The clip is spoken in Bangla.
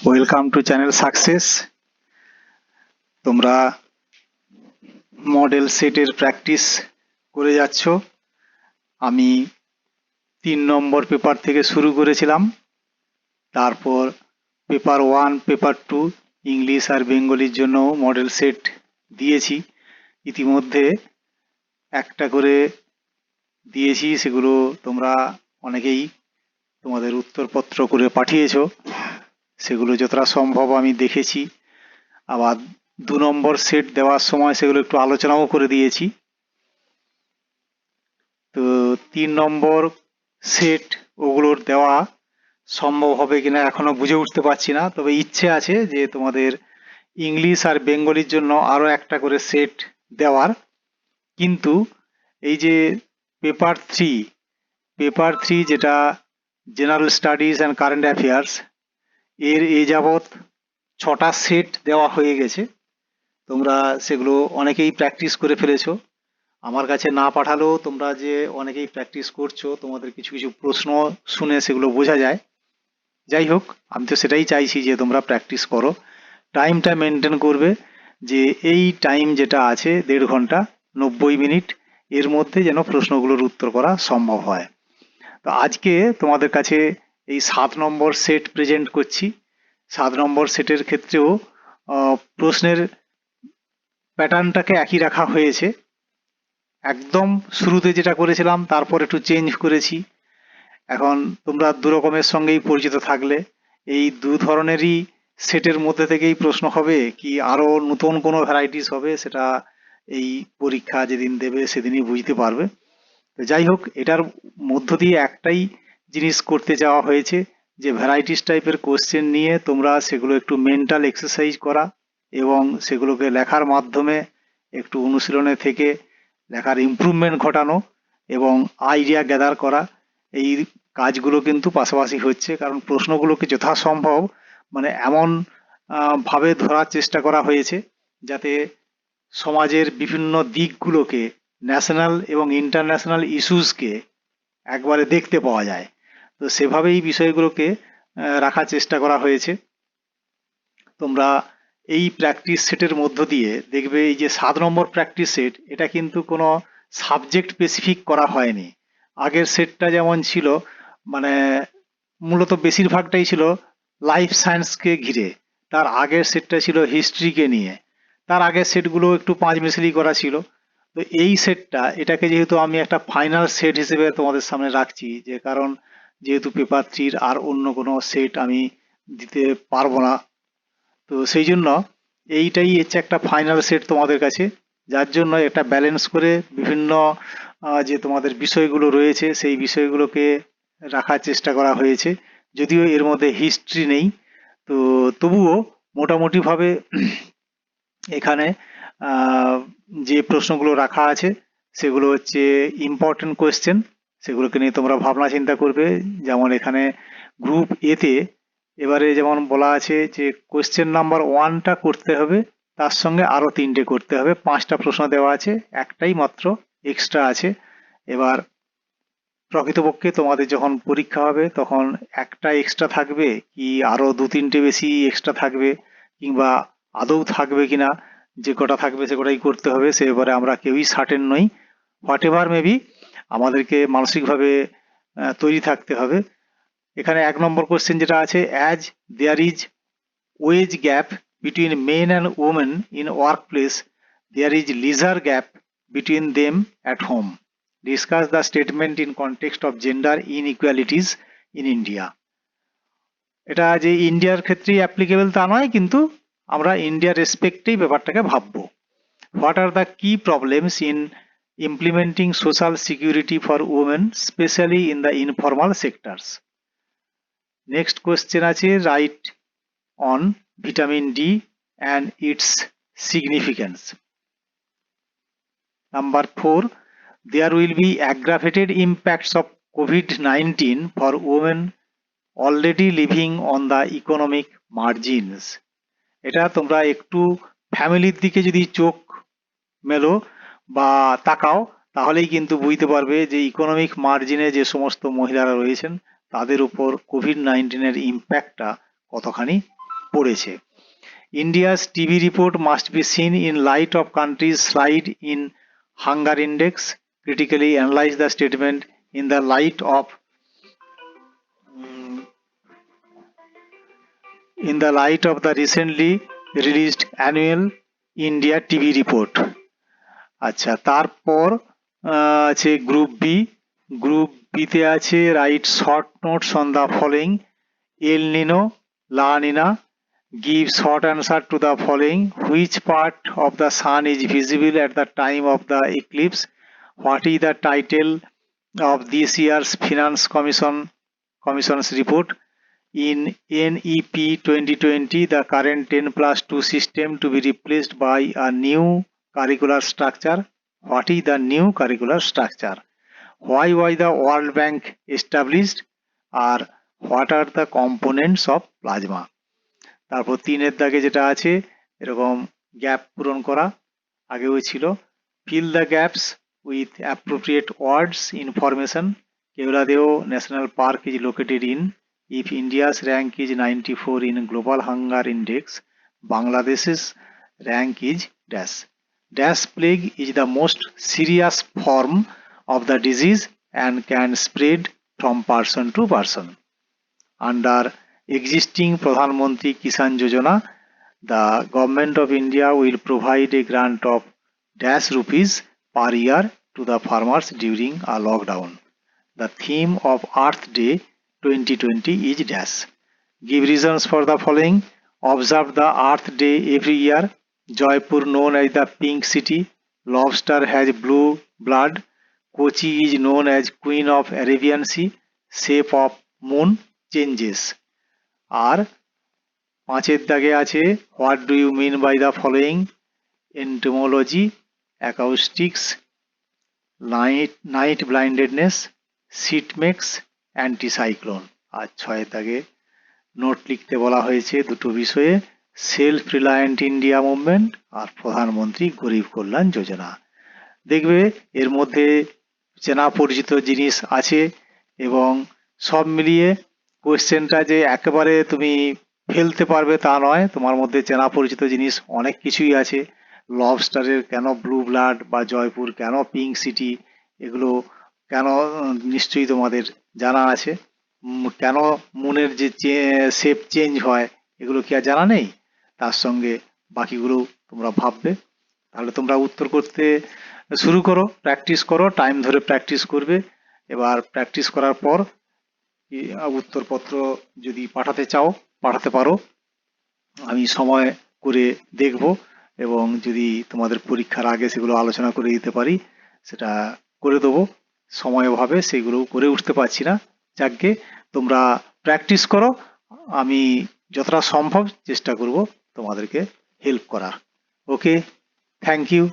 Welcome to channel success. তোমরা মডেল সেটের প্র্যাকটিস করে যাচ্ছ। আমি 3 নম্বর পেপার থেকে শুরু করেছিলাম, তারপর পেপার 1, পেপার 2 ইংলিশ আর বেঙ্গলির জন্য মডেল সেট দিয়েছি। ইতিমধ্যে একটা করে দিয়েছি, সেগুলো তোমরা অনেকেই তোমাদের উত্তরপত্র করে পাঠিয়েছো। সেগুলো যতটা সম্ভব আমি দেখেছি, আবার 2 নম্বর সেট দেওয়ার সময় সেগুলো একটু আলোচনাও করে দিয়েছি। তো 3 নম্বর সেট ওগুলোর দেওয়া সম্ভব হবে কিনা এখনো বুঝে উঠতে পারছি না, তবে ইচ্ছে আছে যে তোমাদের ইংলিশ আর বেঙ্গলির জন্য আরো একটা করে সেট দেওয়ার। কিন্তু এই যে পেপার 3 যেটা general studies and current affairs, এর এ যাবৎ 6টা সেট দেওয়া হয়ে গেছে। তোমরা সেগুলো অনেকেই প্র্যাকটিস করে ফেলেছো। আমার কাছে না পাঠালেও তোমরা যে অনেকেই প্র্যাকটিস করছো, তোমাদের কিছু কিছু প্রশ্ন শুনে সেগুলো বোঝা যায়। যাই হোক, আমি তো সেটাই চাইছি যে তোমরা প্র্যাকটিস করো, টাইমটা মেনটেন করবে, যে এই টাইম যেটা আছে 1.5 ঘন্টা 90 মিনিট, এর মধ্যে যেন প্রশ্নগুলোর উত্তর করা সম্ভব হয়। তো আজকে তোমাদের কাছে এই 7 নম্বর সেট প্রেজেন্ট করছি। 7 নম্বর সেটের ক্ষেত্রেও প্রশ্নের প্যাটার্নটাকে একই রাখা হয়েছে। একদম শুরুতে যেটা করেছিলাম তারপর একটু চেঞ্জ করেছি। এখন তোমরা 2 রকমের সঙ্গেই পরিচিত থাকলে, এই 2 ধরনেরই সেটের মধ্যে থেকেই প্রশ্ন হবে কি আরো নতুন কোনো ভ্যারাইটিস হবে, সেটা এই পরীক্ষা যেদিন দেবে সেদিনই বুঝতে পারবে। তো যাই হোক, এটার মধ্য দিয়ে একটাই জিনিস করতে যাওয়া হয়েছে, যে ভ্যারাইটিস টাইপের কোশ্চেন নিয়ে তোমরা সেগুলো একটু মেন্টাল এক্সারসাইজ করা এবং সেগুলোকে লেখার মাধ্যমে একটু অনুশীলনে থেকে লেখার ইমপ্রুভমেন্ট ঘটানো এবং আইডিয়া গ্যাদার করা। এই কাজগুলো কিন্তু পাশাপাশি হচ্ছে, কারণ প্রশ্নগুলোকে যথাসম্ভব মানে এমন ভাবে ধরার চেষ্টা করা হয়েছে যাতে সমাজের বিভিন্ন দিকগুলোকে, ন্যাশনাল এবং ইন্টারন্যাশনাল ইস্যুসকে একবারে দেখতে পাওয়া যায়। তো সেভাবেই বিষয়গুলোকে রাখার চেষ্টা করা হয়েছে। তোমরা এই প্র্যাকটিস সেটের মধ্য দিয়ে দেখবে, এই যে 7 নম্বর প্র্যাকটিস সেট, এটা কিন্তু কোনো সাবজেক্ট স্পেসিফিক করা হয়নি। আগের সেটটা যেমন ছিল, মানে মূলত বেশিরভাগটাই ছিল লাইফ সায়েন্সকে ঘিরে, তার আগের সেটটা ছিল হিস্ট্রিকে নিয়ে, তার আগের সেটগুলো একটু পাঁচমিশালি করা ছিল। তো এই সেটটা, এটাকে যেহেতু আমি একটা ফাইনাল সেট হিসেবে তোমাদের সামনে রাখছি, যে কারণ যেহেতু পেপার 3 আর অন্য কোনো সেট আমি দিতে পারবো না, তো সেই জন্য এইটাই হচ্ছে একটা ফাইনাল সেট তোমাদের কাছে, যার জন্য একটা ব্যালেন্স করে বিভিন্ন যে তোমাদের বিষয়গুলো রয়েছে সেই বিষয়গুলোকে রাখার চেষ্টা করা হয়েছে। যদিও এর মধ্যে হিস্ট্রি নেই, তো তবুও মোটামুটিভাবে এখানে আহ, যে প্রশ্নগুলো রাখা আছে সেগুলো হচ্ছে ইম্পর্টেন্ট কোয়েশ্চেন, সেগুলোকে নিয়ে তোমরা ভাবনা চিন্তা করবে। যেমন এখানে গ্রুপ এতে এবারে যেমন বলা আছে যে কোয়েশ্চেন নাম্বার 1টা করতে হবে, তার সঙ্গে আরো 3টে করতে হবে। 5টা প্রশ্ন দেওয়া আছে, একটাই মাত্র এক্সট্রা আছে। এবার প্রকৃতপক্ষে তোমাদের যখন পরীক্ষা হবে তখন একটা এক্সট্রা থাকবে কি আরো 2-3টে বেশি এক্সট্রা থাকবে, কিংবা আদৌ থাকবে কিনা, যে কটা থাকবে সে কটাই করতে হবে, সে ব্যাপারে আমরা কেউই সার্টেন নই। হোয়াট এভার মেবি, আমাদেরকে মানসিকভাবে তৈরি থাকতে হবে। এখানে 1 নম্বর কোশ্চেন যেটা আছে, as there is wage gap between men and women in workplace, there is leisure gap between them at home, discuss the statement in context of gender inequalities in India. এটা যে ইন্ডিয়ার ক্ষেত্রেই অ্যাপ্লিকেবল তা নয়, কিন্তু আমরা ইন্ডিয়ার রেসপেক্টেই ব্যাপারটাকে ভাববো। What are the key problems in implementing social security for women, specially in the informal sectors. Next question আছে, write on vitamin D and its significance. Number 4, there will be aggravated impacts of COVID-19 for women already living on the economic margins. এটা তোমরা একটু ফ্যামিলির দিকে যদি চোখ মেলো বা তাকাও, তাহলেই কিন্তু বুঝতে পারবে যে ইকোনমিক মার্জিনে যে সমস্ত মহিলারা রয়েছেন তাদের উপর COVID-19 এর ইম্প্যাক্টটা কতখানি পড়েছে। India's TB report must be seen in light of country's slide in hunger index. Critically analyze the statement in the light of the recently released annual India TB report. আচ্ছা, তারপর আছে গ্রুপ বি তে আছে write short notes on the following: El Nino, La Nina. Give short answer to the following: which part of the sun is visible at the time of the eclipse? What is the title of this year's Finance Commission's report? In NEP 2020, the current 10+2 system to be replaced by a new curricular structure. What is the new curricular structure? Why was the World Bank established? Or what are the components of plasma? তারপর 3 দাগে যেটা আছে এরকম গ্যাপ পূরণ করা, আগেও ছিল। fill the gaps with appropriate words information. Keoladeo National Park is located in. If India's rank is 94 in Global Hunger Index, Bangladesh's rank is dash. Dash plague is the most serious form of the disease and can spread from person to person. Under existing Pradhan Mantri Kisan Yojana, the Government of India will provide a grant of dash rupees per year to the farmers during a lockdown. The theme of Earth Day 2020 is dash. Give reasons for the following: observe the Earth Day every year. Jaipur known as the Pink City. Lobster has blue blood. Kochi is known as Queen of Arabian Sea. Shape of moon changes. আর 5 দাগে আছে what do you mean by the following: entomology, acoustics, night blindedness, সিটমেক্স, অ্যান্টিসাইক্লোন। আর 6 দাগে নোট লিখতে বলা হয়েছে দুটো বিষয়ে: সেলফ রিলায়েন্ট ইন্ডিয়া মুভমেন্ট আর প্রধানমন্ত্রী গরিব কল্যাণ যোজনা। দেখবে এর মধ্যে চেনা পরিচিত জিনিস আছে এবং সব মিলিয়ে কোয়েশ্চেনটা যে একেবারে তুমি ফেলতে পারবে তা নয়, তোমার মধ্যে চেনা পরিচিত জিনিস অনেক কিছুই আছে। লবস্টারের কেন ব্লু ব্লাড বা জয়পুর কেন পিঙ্ক সিটি, এগুলো কেন নিশ্চয়ই তোমাদের জানা আছে। কেন মুনের যে শেপ চেঞ্জ হয় এগুলো কি আর জানা নেই? তার সঙ্গে বাকিগুলো তোমরা ভাববে। তাহলে তোমরা উত্তর করতে শুরু করো, প্র্যাকটিস করো, টাইম ধরে প্র্যাকটিস করবে। এবার প্র্যাকটিস করার পর উত্তরপত্র যদি পাঠাতে চাও পাঠাতে পারো, আমি সময় করে দেখব এবং যদি তোমাদের পরীক্ষার আগে সেগুলো আলোচনা করে দিতে পারি সেটা করে দেবো। সময় অভাবে সেগুলো করে উঠতে পারছি না। যাকে তোমরা প্র্যাকটিস করো, আমি যতটা সম্ভব চেষ্টা করব তোমাদেরকে হেল্প করার। ওকে, থ্যাংক ইউ।